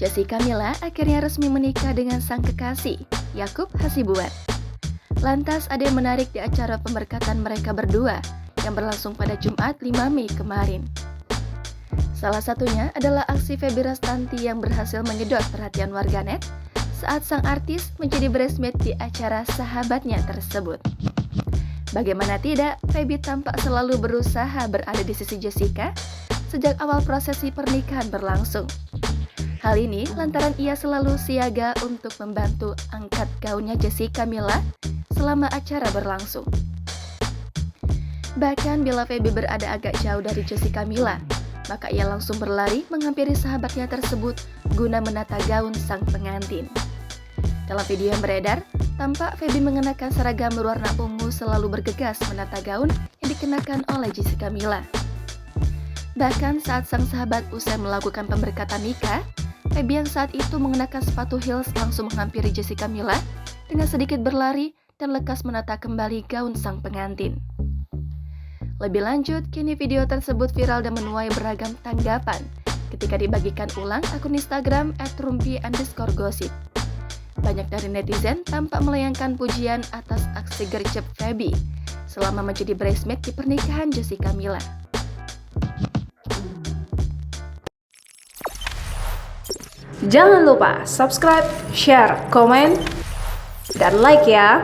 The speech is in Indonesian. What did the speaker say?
Jessica Mila akhirnya resmi menikah dengan sang kekasih, Yakub Hasibuan. Lantas ada yang menarik di acara pemberkatan mereka berdua yang berlangsung pada Jumat 5 Mei kemarin. Salah satunya adalah aksi Feby Rastanti yang berhasil menyedot perhatian warganet saat sang artis menjadi bridesmaid di acara sahabatnya tersebut. Bagaimana tidak, Feby tampak selalu berusaha berada di sisi Jessica sejak awal prosesi pernikahan berlangsung. Hal ini lantaran ia selalu siaga untuk membantu angkat gaunnya Jessica Mila selama acara berlangsung. Bahkan bila Feby berada agak jauh dari Jessica Mila, maka ia langsung berlari menghampiri sahabatnya tersebut guna menata gaun sang pengantin. Dalam video yang beredar, tampak Feby mengenakan seragam berwarna ungu selalu bergegas menata gaun yang dikenakan oleh Jessica Mila. Bahkan saat sang sahabat usai melakukan pemberkatan nikah, Feby yang saat itu mengenakan sepatu heels langsung menghampiri Jessica Mila dengan sedikit berlari dan lekas menata kembali gaun sang pengantin. Lebih lanjut, kini video tersebut viral dan menuai beragam tanggapan ketika dibagikan ulang akun Instagram @rumpi_gossip. Banyak dari netizen tampak melayangkan pujian atas aksi gercep Feby selama menjadi bridesmaid di pernikahan Jessica Mila. Jangan lupa subscribe, share, komen, dan like ya!